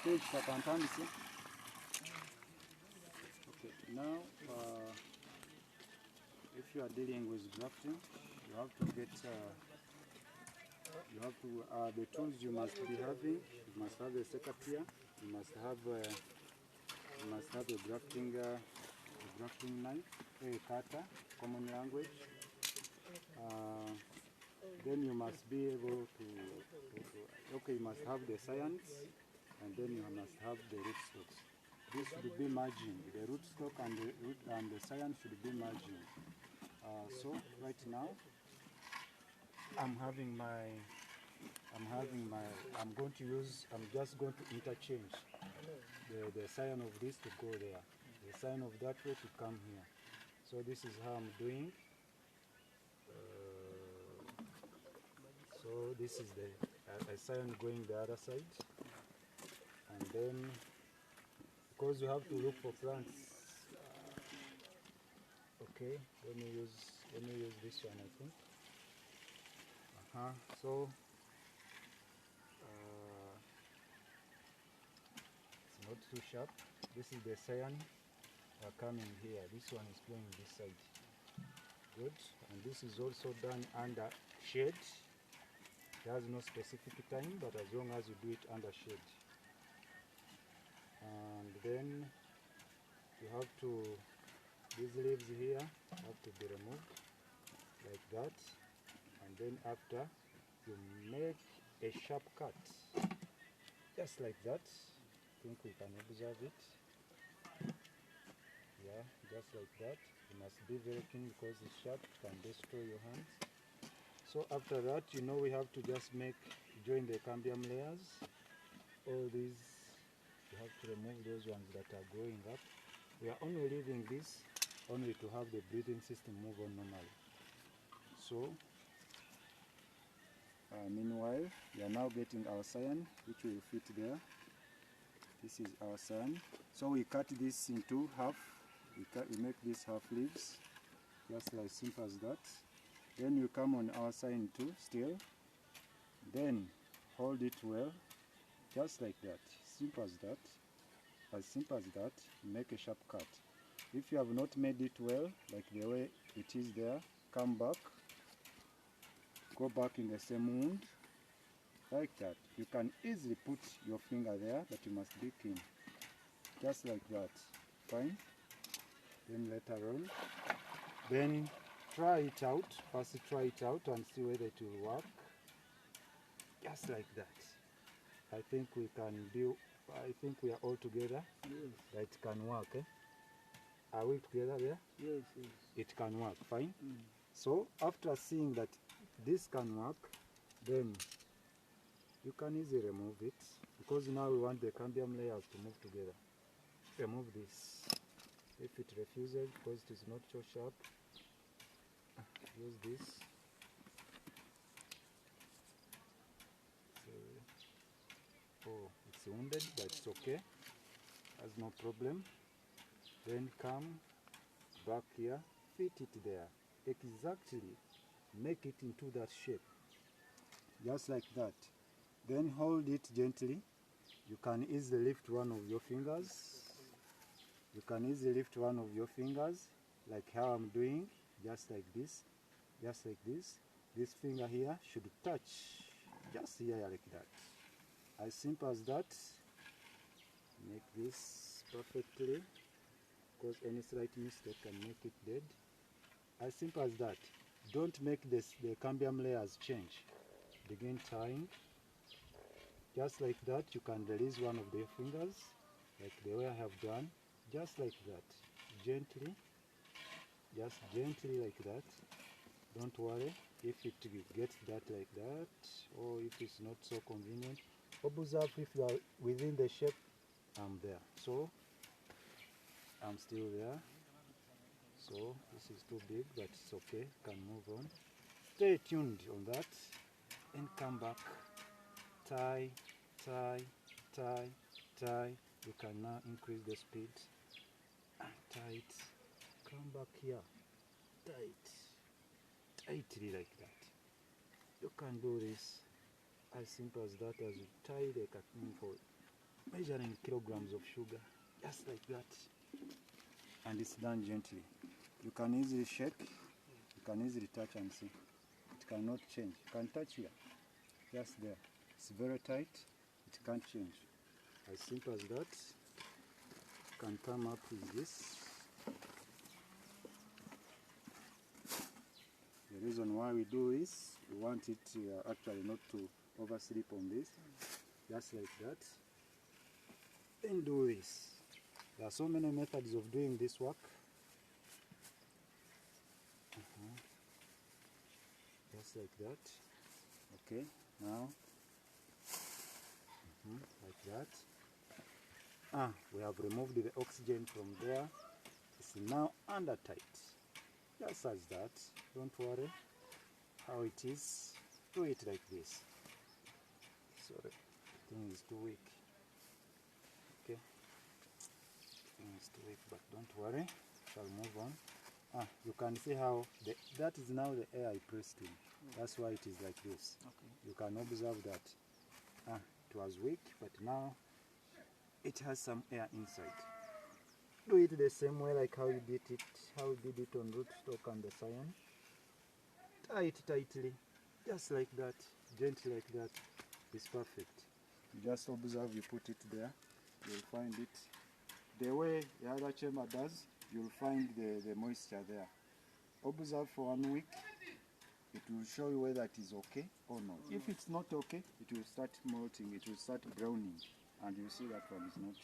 page kakantandise. Okay, now if you are dealing with grafting, you have to get the tools you must be having. You must have a secateurs, you must have a grafting knife, a cutter, common language. Then you must be able to okay, you must have the science, and then you must have the rootstocks. This should be merging. The rootstock and the science should be merging. So right now, I'm just going to interchange the sign of this to go there, the sign of that way to come here. So this is how I'm doing. So this is the sign going the other side, and then because you have to look for plants. Okay, let me use this one, I think. So it's not too sharp. This is the cyan coming here. This one is going this side. Good. And this is also done under shade. It has no specific time, but as long as you do it under shade. And then you have to, these leaves here have to be removed like that. And then after, you make a sharp cut, just like that. I think we can observe it. Yeah, just like that. You must be very keen because it's sharp, it can destroy your hands. So after that, you know, we have to just join the cambium layers. All these, you have to remove those ones that are growing up. We are only leaving this only to have the breathing system move on normally. So meanwhile, we are now getting our cyan, which will fit there. This is our cyan. So we cut this into half. We make these half leaves, just like simple as that. Then you come on our cyan too, still. Then hold it well, just like that. Simple as that. As simple as that, make a sharp cut. If you have not made it well, like the way it is there, come back. Go back in the same wound, like that. You can easily put your finger there, but you must be keen. Just like that. Fine. Then later on, then try it out. First try it out and see whether it will work. Just like that. I think we are all together. Yes. That it can work. Are we together there? Yes, yes. It can work, fine. So after seeing that this can work, then you can easily remove it, because now we want the cambium layers to move together. Remove this. If it refuses because it is not so sharp, use this. Oh, it's wounded, but it's okay. Has no problem. Then come back here, fit it there. Exactly. Make it into that shape. Just like that. Then hold it gently. You can easily lift one of your fingers. You can easily lift one of your fingers, like how I'm doing, just like this. Just like this. This finger here should touch just here like that. As simple as that. Make this perfectly, because any slight mistake can make it dead. As simple as that. Don't make the cambium layers change. Begin tying. Just like that, you can release one of the fingers, like the way I have done. Just like that. Gently. Just gently like that. Don't worry if it gets that like that, or if it's not so convenient. Observe if you are within the shape, I'm there. So, I'm still there. So, this is too big, but it's okay. Can move on. Stay tuned on that and come back. Tie, tie, tie, tie. You can now increase the speed. Tie it. Come back here. Tight. Tightly like that. You can do this as simple as that, as you tie the cotton foil. measuring kilograms of sugar, just like that. And it's done gently. You can easily shake, you can easily touch and see. It cannot change. You can touch here, just there. It's very tight, it can't change. As simple as that. You can come up with this. The reason why we do is, we want it actually not to oversleep on this, just like that. Then do this. There are so many methods of doing this work. Just like that. Okay, now, like that. We have removed the oxygen from there. It's now under tight. Just as that. Don't worry how it is. Do it like this. Sorry, the thing is too weak. Okay, the thing is too weak, but don't worry. Shall move on. You can see how that is now the air I pressed in. That's why it is like this. Okay. You can observe that it was weak, but now it has some air inside. Do it the same way like how you did it on rootstock and the cyan. Tie it tightly, just like that, gently like that. It's perfect. You just observe, you put it there, you'll find it. The way the other chamber does, you'll find the moisture there. Observe for 1 week. It will show you whether it is okay or not. If it's not okay, it will start molting, it will start browning, and you see that one is not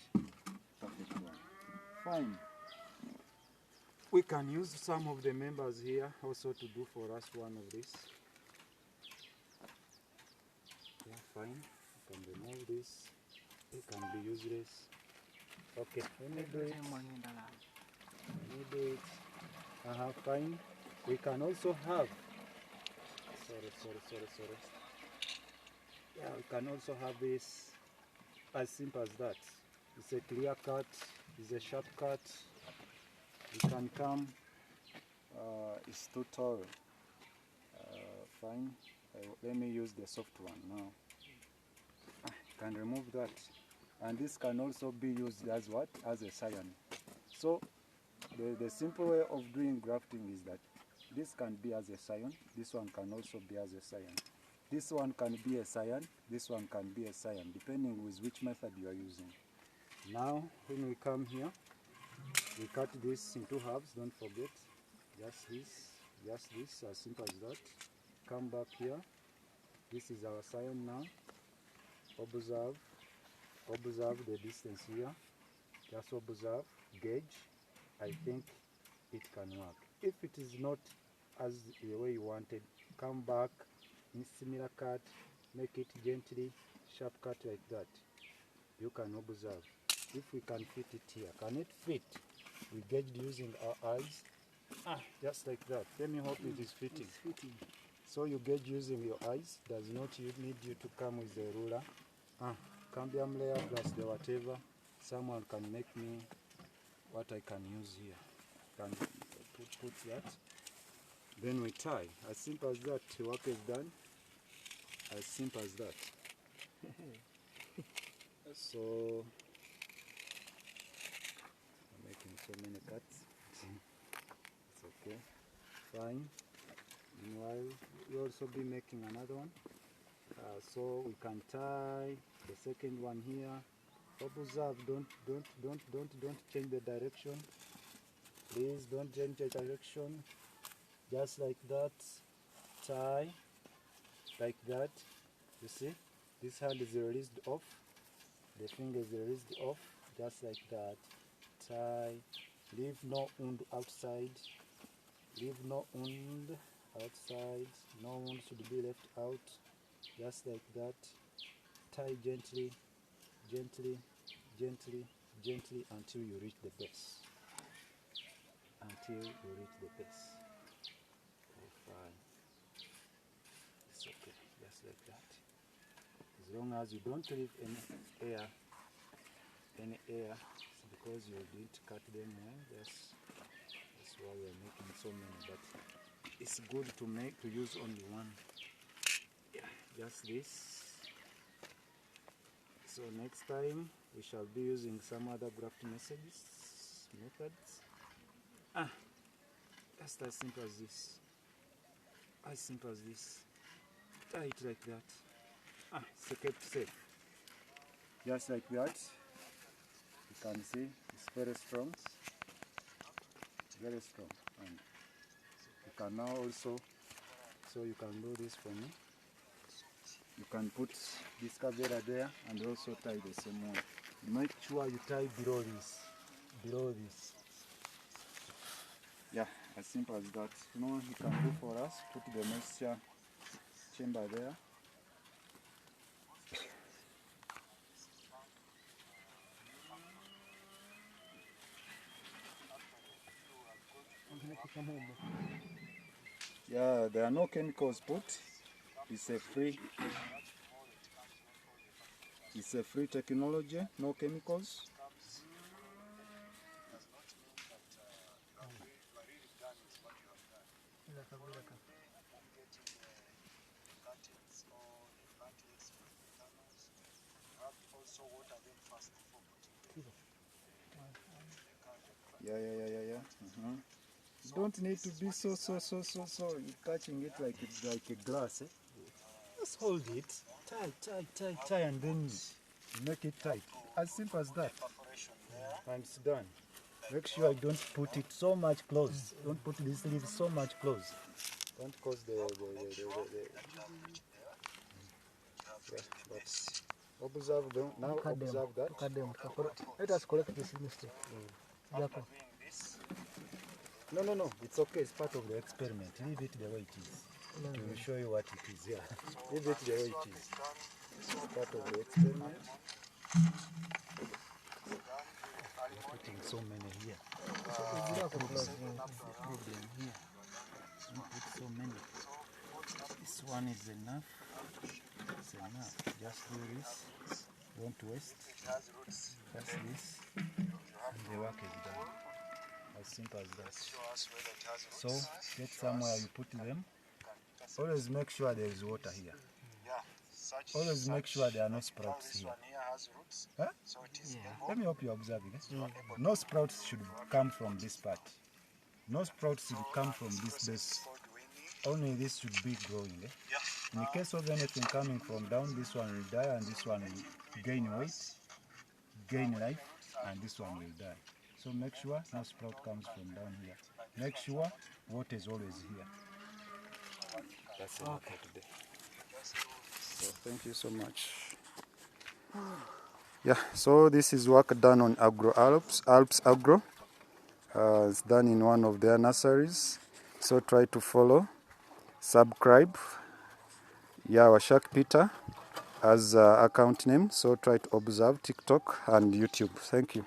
perfect one. Fine. We can use some of the members here also to do for us one of this. Yeah, fine. You can remove this. It can be useless. Okay, let me do it. Let me do it. Fine. We can also have. Sorry. Yeah, we can also have this as simple as that. It's a clear cut. It's a sharp cut. You can come. It's too tall. Fine. Let me use the soft one now. Can remove that. And this can also be used as what? As a cyan. So the simple way of doing grafting is that this can be as a cyan. This one can also be as a cyan. This one can be a cyan. This one can be a cyan, depending with which method you are using. Now, when we come here, we cut this into halves. Don't forget. Just this, as simple as that. Come back here. This is our cyan now. Observe the distance here. Just observe, gauge. I think it can work. If it is not as the way you wanted, come back in similar cut, make it gently, sharp cut like that. You can observe. If we can fit it here, can it fit? We gauged using our eyes. Just like that. Let me hope it is fitting. It's fitting. So you gauge using your eyes. Does not need you to come with a ruler. Cambium layer plus the whatever. Someone can make me what I can use here. Can put that. Then we tie. As simple as that. Work is done. As simple as that. So I'm making so many cuts. It's okay. Fine. Meanwhile, we'll also be making another one. So we can tie the second one here. Observe, don't change the direction. Please don't change the direction. Just like that. Tie like that. You see, this hand is released off. The finger is released off. Just like that. Tie. Leave no wound outside. Leave no wound outside. No wound should be left out. Just like that. Tie gently, gently, gently, gently until you reach the base. Until you reach the base. Oh, fine. It's okay, just like that. As long as you don't leave any air, it's because you didn't cut them well. That's why we're making so many. But it's good to use only one. Yeah, just this. So next time we shall be using some other graft methods. Just as simple as this. As simple as this. Tie it like that. It's kept safe. Just like that. You can see it's very strong. Very strong. And you can now also, so you can do this for me. You can put this cavera there and also tie the same one. Make sure you tie below this. Below this. Yeah, as simple as that. You know, you can do for us, put the moisture chamber there. Yeah, there are no chemicals put. It's a free technology, no chemicals. Yeah. You don't need to be so you're touching it like it's like a glass. Just hold it, tie, and then you make it tight. As simple as that. And it's done. Make sure you don't put it so much close. Don't put this leaf so much close. Don't cause the yeah, but observe them. Now observe that. Let us correct this mistake. No. It's okay. It's part of the experiment. Leave it the way it is. We will show you what it is. Yeah. Leave it the way it is. It's part of the experiment. We're putting so many here. Problem here. Don't put so many. This one is enough. It's enough. Just do this. Don't waste. Just this. And the work is done. As simple as that. So get somewhere you put them. Always make sure there is water here. Always make sure there are no sprouts here. Huh? Yeah. Let me hope you're observing. No sprouts should come from this part. No sprouts should come from this base. Only this should be growing. In the case of anything coming from down, this one will die and this one will gain weight, gain life, and this one will die. So make sure no sprout comes from down here. Make sure water is always here. That's enough for today. So thank you so much. Yeah, so this is work done on Alps Agro. It's done in one of their nurseries. So try to follow, subscribe. Yeah, Washak Peter as account name. So try to observe TikTok and YouTube. Thank you.